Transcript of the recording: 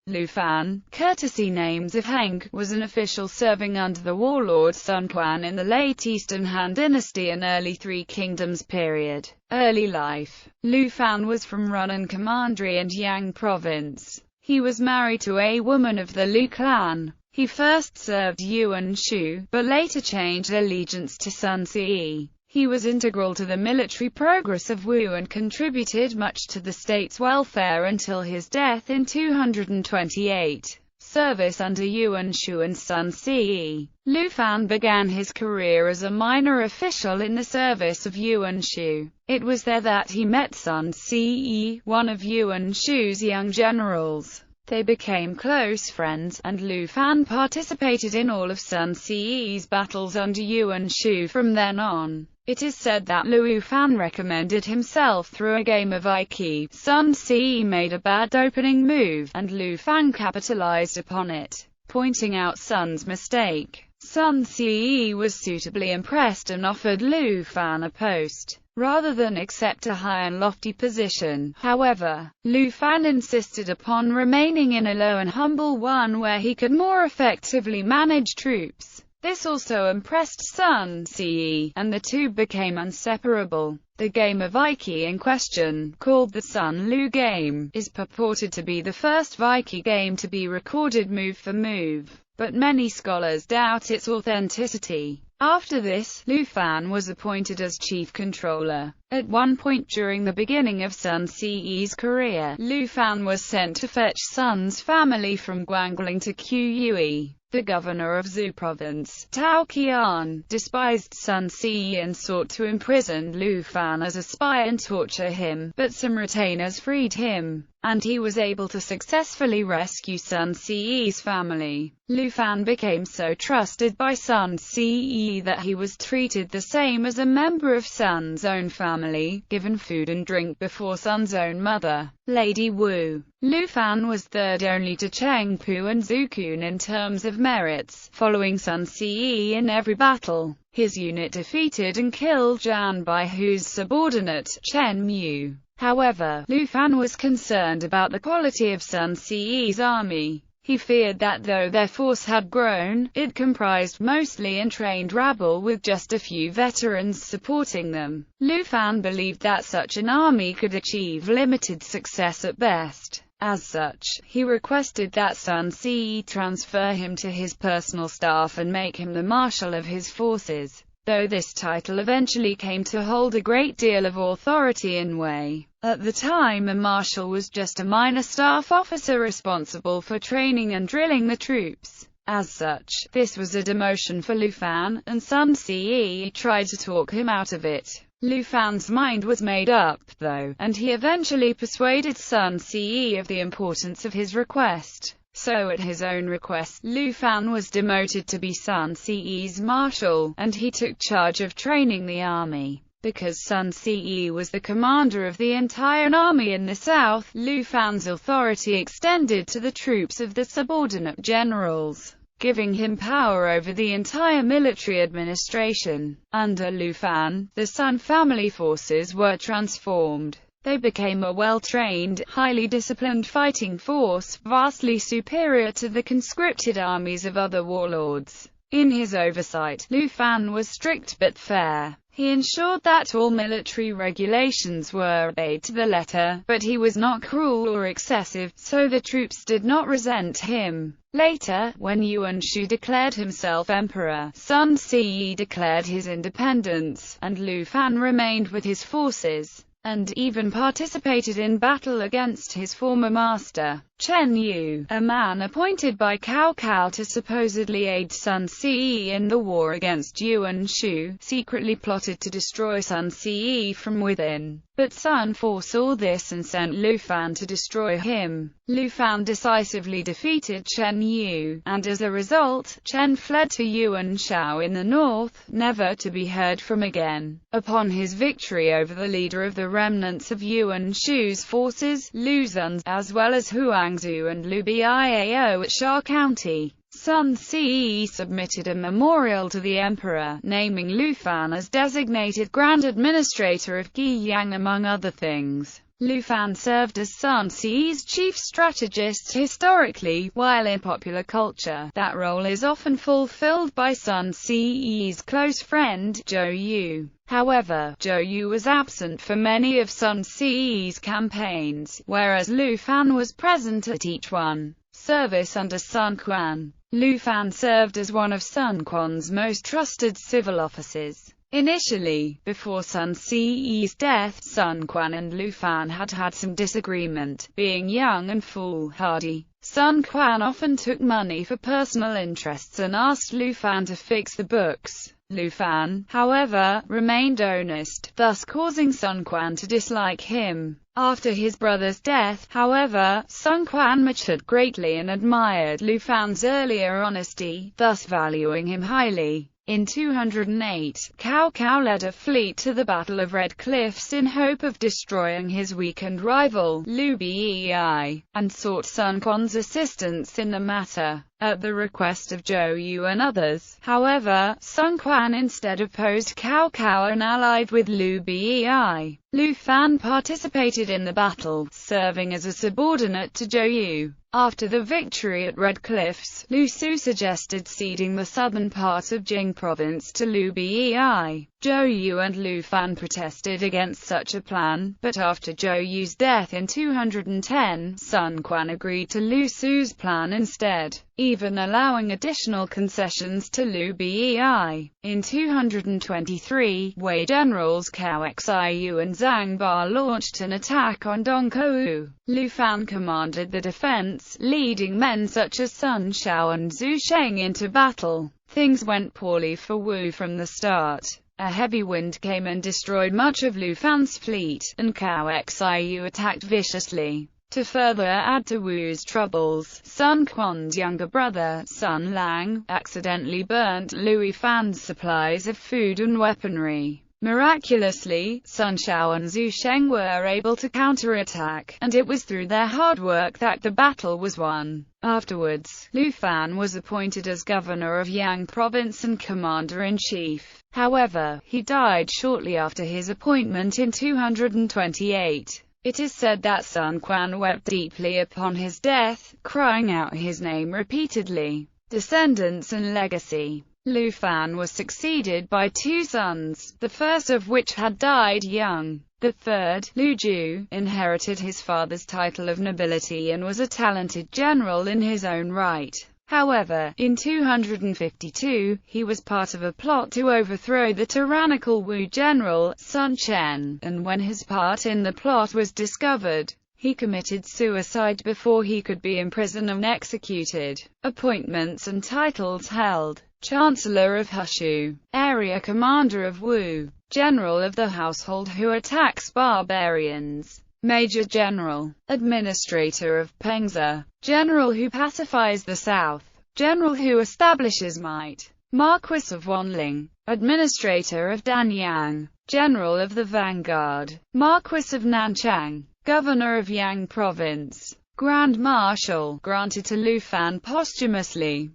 Lu Fan, courtesy named Ziheng, was an official serving under the warlord Sun Quan in the late Eastern Han Dynasty and early Three Kingdoms period. Early life. Lu Fan was from Runan Commandery and Yang Province. He was married to a woman of the Lu clan. He first served Yuan Shu, but later changed allegiance to Sun Ce. He was integral to the military progress of Wu and contributed much to the state's welfare until his death in 228. Service under Yuan Shu and Sun Ce. Lu Fan began his career as a minor official in the service of Yuan Shu. It was there that he met Sun Ce, one of Yuan Shu's young generals. They became close friends, and Lu Fan participated in all of Sun Ce's battles under Yuan Shu from then on. It is said that Lu Fan recommended himself through a game of Aiki. Sun Ce made a bad opening move, and Lu Fan capitalized upon it, pointing out Sun's mistake. Sun Ce was suitably impressed and offered Lu Fan a post, rather than accept a high and lofty position. However, Lu Fan insisted upon remaining in a low and humble one where he could more effectively manage troops. This also impressed Sun Ce, and the two became inseparable. The game of Aiki in question, called the Sun Lu game, is purported to be the first Aiki game to be recorded move for move, but many scholars doubt its authenticity. After this, Lu Fan was appointed as chief controller. At one point during the beginning of Sun Ce's career, Lu Fan was sent to fetch Sun's family from Guangling to Quyue. The governor of Zhou province, Tao Qian, despised Sun Ce and sought to imprison Lu Fan as a spy and torture him, but some retainers freed him, and he was able to successfully rescue Sun Ce's family. Lu Fan became so trusted by Sun Ce that he was treated the same as a member of Sun's own family, given food and drink before Sun's own mother, Lady Wu. Lu Fan was third only to Cheng Pu and Zhu Kun in terms of merits, following Sun Ce in every battle. His unit defeated and killed Zhan Baihu's subordinate, Chen Mu. However, Lu Fan was concerned about the quality of Sun Ce's army. He feared that though their force had grown, it comprised mostly untrained rabble with just a few veterans supporting them. Lu Fan believed that such an army could achieve limited success at best. As such, he requested that Sun Ce transfer him to his personal staff and make him the marshal of his forces, though this title eventually came to hold a great deal of authority in Wei. At the time, a marshal was just a minor staff officer responsible for training and drilling the troops. As such, this was a demotion for Lu Fan, and Sun Ce tried to talk him out of it. Lu Fan's mind was made up, though, and he eventually persuaded Sun Ce of the importance of his request. So at his own request, Lu Fan was demoted to be Sun Ce's marshal, and he took charge of training the army. Because Sun Ce was the commander of the entire army in the south, Lu Fan's authority extended to the troops of the subordinate generals, giving him power over the entire military administration. Under Lu Fan, the Sun family forces were transformed. They became a well-trained, highly disciplined fighting force, vastly superior to the conscripted armies of other warlords. In his oversight, Lu Fan was strict but fair. He ensured that all military regulations were obeyed to the letter, but he was not cruel or excessive, so the troops did not resent him. Later, when Yuan Shu declared himself emperor, Sun Ce declared his independence, and Lu Fan remained with his forces, and even participated in battle against his former master, Chen Yu, a man appointed by Cao Cao to supposedly aid Sun Ce in the war against Yuan Shu, secretly plotted to destroy Sun Ce from within. But Sun foresaw this and sent Lu Fan to destroy him. Lu Fan decisively defeated Chen Yu, and as a result, Chen fled to Yuan Shao in the north, never to be heard from again. Upon his victory over the leader of the remnants of Yuan Shu's forces, Lu Xun, as well as Huangzu and Lu Biao at Sha County, Sun Ce submitted a memorial to the emperor, naming Lu Fan as designated Grand Administrator of Guiyang among other things. Lu Fan served as Sun Ce's chief strategist historically, while in popular culture, that role is often fulfilled by Sun Ce's close friend, Zhou Yu. However, Zhou Yu was absent for many of Sun Ce's campaigns, whereas Lu Fan was present at each one. Service under Sun Quan. Lu Fan served as one of Sun Quan's most trusted civil officers. Initially, before Sun Ce's death, Sun Quan and Lu Fan had some disagreement. Being young and foolhardy, Sun Quan often took money for personal interests and asked Lu Fan to fix the books. Lu Fan, however, remained honest, thus causing Sun Quan to dislike him. After his brother's death, however, Sun Quan matured greatly and admired Lu Fan's earlier honesty, thus valuing him highly. In 208, Cao Cao led a fleet to the Battle of Red Cliffs in hope of destroying his weakened rival, Liu Bei, and sought Sun Quan's assistance in the matter. At the request of Zhou Yu and others, however, Sun Quan instead opposed Cao Cao and allied with Liu Bei. Lu Fan participated in the battle, serving as a subordinate to Zhou Yu. After the victory at Red Cliffs, Lu Su suggested ceding the southern part of Jing province to Liu Bei. Zhou Yu and Lu Fan protested against such a plan, but after Zhou Yu's death in 210, Sun Quan agreed to Lu Su's plan instead, even allowing additional concessions to Liu Bei. In 223, Wei generals Cao Xiu and Zhang Ba launched an attack on Dongkou. Lu Fan commanded the defense, leading men such as Sun Shao and Zhu Sheng into battle. Things went poorly for Wu from the start. A heavy wind came and destroyed much of Lu Fan's fleet, and Cao Xiu attacked viciously. To further add to Wu's troubles, Sun Quan's younger brother, Sun Lang, accidentally burnt Lu Fan's supplies of food and weaponry. Miraculously, Sun Shao and Zhu Sheng were able to counterattack, and it was through their hard work that the battle was won. Afterwards, Lu Fan was appointed as governor of Yang province and commander-in-chief. However, he died shortly after his appointment in 228. It is said that Sun Quan wept deeply upon his death, crying out his name repeatedly. Descendants and Legacy. Lu Fan was succeeded by two sons, the first of which had died young. The third, Lu Ju, inherited his father's title of nobility and was a talented general in his own right. However, in 252, he was part of a plot to overthrow the tyrannical Wu general, Sun Chen, and when his part in the plot was discovered, he committed suicide before he could be imprisoned and executed. Appointments and titles held: Chancellor of Hushu, Area Commander of Wu, General of the Household who attacks barbarians, Major General, Administrator of Pengze, General who pacifies the South, General who establishes might, Marquis of Wanling, Administrator of Danyang, General of the Vanguard, Marquis of Nanchang, Governor of Yang Province, Grand Marshal, granted to Lu Fan posthumously.